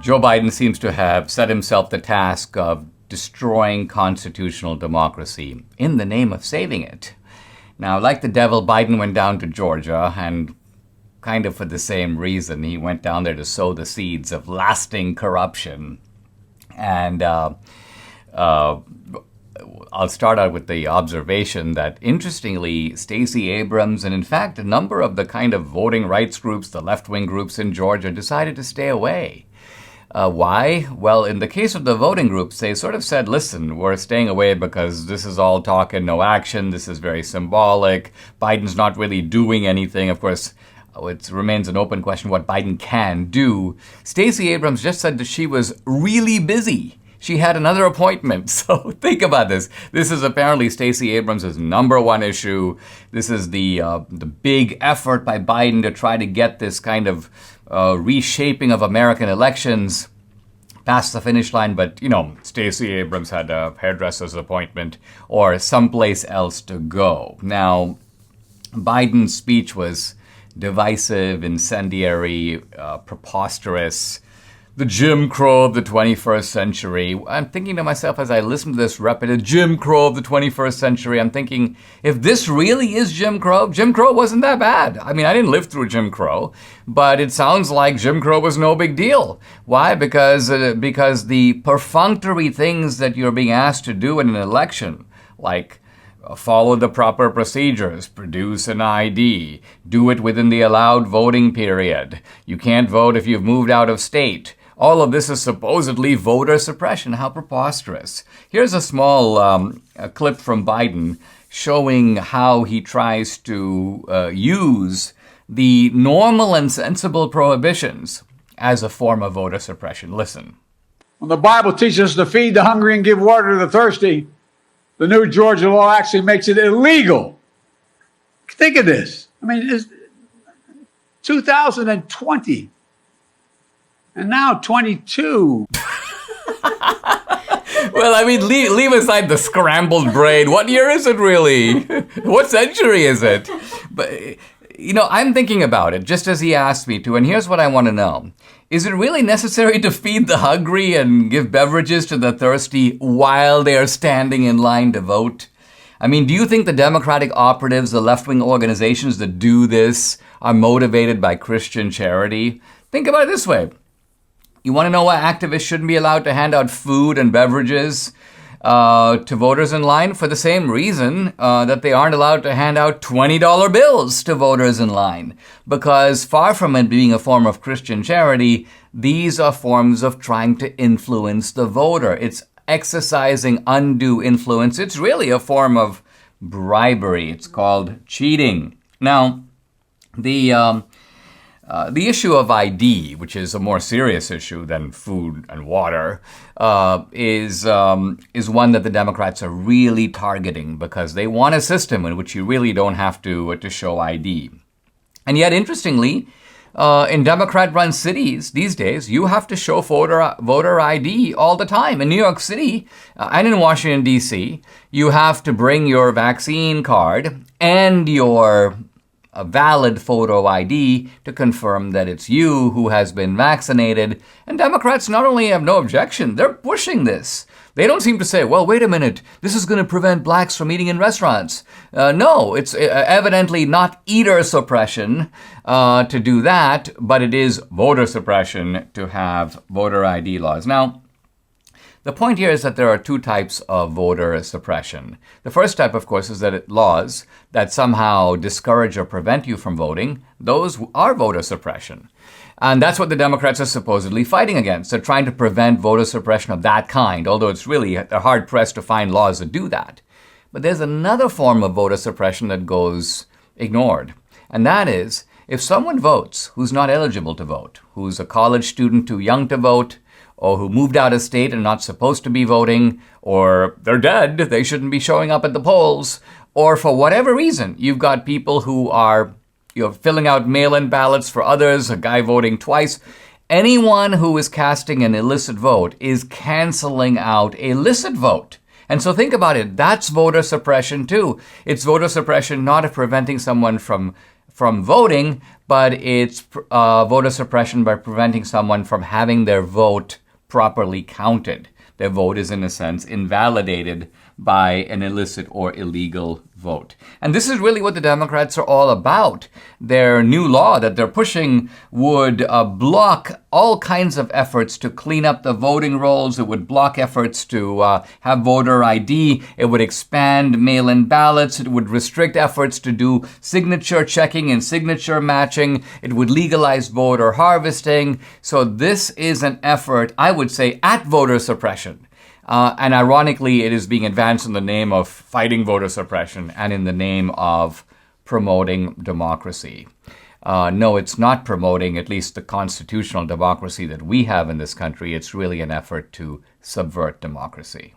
Joe Biden seems to have set himself the task of destroying constitutional democracy in the name of saving it. Now, like the devil, Biden went down to Georgia, and kind of for the same reason. He went down there to sow the seeds of lasting corruption. And I'll start out with the observation that, interestingly, Stacey Abrams and, in fact, a number of the kind of voting rights groups, the left-wing groups in Georgia, decided to stay away. Why? Well, in the case of the voting groups, they sort of said, listen, we're staying away because this is all talk and no action. This is very symbolic. Biden's not really doing anything. Of course, it remains an open question what Biden can do. Stacey Abrams just said that she was really busy. She had another appointment. So think about this. This is apparently Stacey Abrams' number one issue. This is the big effort by Biden to try to get this kind of reshaping of American elections past the finish line. But, Stacey Abrams had a hairdresser's appointment or someplace else to go. Now, Biden's speech was divisive, incendiary, preposterous. The Jim Crow of the 21st century. I'm thinking to myself as I listen to this repetitive Jim Crow of the 21st century, I'm thinking, if this really is Jim Crow wasn't that bad. I mean, I didn't live through Jim Crow, but it sounds like Jim Crow was no big deal. Why? Because the perfunctory things that you're being asked to do in an election, like follow the proper procedures, produce an ID, do it within the allowed voting period. You can't vote if you've moved out of state. All of this is supposedly voter suppression. How preposterous. Here's a small a clip from Biden showing how he tries to use the normal and sensible prohibitions as a form of voter suppression. Listen. When the Bible teaches us to feed the hungry and give water to the thirsty, the new Georgia law actually makes it illegal. Think of this. I mean, it's 2020. And now 22. Well, I mean, leave aside the scrambled brain. What year is it really? What century is it? But, I'm thinking about it just as he asked me to, and here's what I want to know. Is it really necessary to feed the hungry and give beverages to the thirsty while they are standing in line to vote? I mean, do you think the Democratic operatives, the left-wing organizations that do this, are motivated by Christian charity? Think about it this way. You want to know why activists shouldn't be allowed to hand out food and beverages to voters in line? For the same reason that they aren't allowed to hand out $20 bills to voters in line. Because far from it being a form of Christian charity, these are forms of trying to influence the voter. It's exercising undue influence. It's really a form of bribery. It's called cheating. Now, the issue of ID, which is a more serious issue than food and water, is one that the Democrats are really targeting because they want a system in which you really don't have to show ID. And yet, interestingly, in Democrat-run cities these days, you have to show voter ID all the time. In New York City and in Washington, D.C., you have to bring your vaccine card and your a valid photo ID to confirm that it's you who has been vaccinated. And Democrats not only have no objection, they're pushing this. They don't seem to say, well, wait a minute, this is going to prevent blacks from eating in restaurants. No, it's evidently not eater suppression to do that, but it is voter suppression to have voter ID laws. Now, the point here is that there are two types of voter suppression. The first type, of course, is that laws that somehow discourage or prevent you from voting, those are voter suppression. And that's what the Democrats are supposedly fighting against. They're trying to prevent voter suppression of that kind, although it's really they're hard-pressed to find laws that do that. But there's another form of voter suppression that goes ignored. And that is, if someone votes who's not eligible to vote, who's a college student too young to vote, or who moved out of state and not supposed to be voting, or they're dead, they shouldn't be showing up at the polls, or for whatever reason, you've got people who are filling out mail-in ballots for others, a guy voting twice. Anyone who is casting an illicit vote is canceling out a licit vote. And so think about it, that's voter suppression too. It's voter suppression not of preventing someone from from voting, but it's voter suppression by preventing someone from having their vote properly counted. Their vote is, in a sense, invalidated by an illicit or illegal vote. And this is really what the Democrats are all about. Their new law that they're pushing would block all kinds of efforts to clean up the voting rolls. It would block efforts to have voter ID. It would expand mail-in ballots. It would restrict efforts to do signature checking and signature matching. It would legalize voter harvesting. So this is an effort, I would say, at voter suppression. And ironically, it is being advanced in the name of fighting voter suppression and in the name of promoting democracy. No, it's not promoting at least the constitutional democracy that we have in this country. It's really an effort to subvert democracy.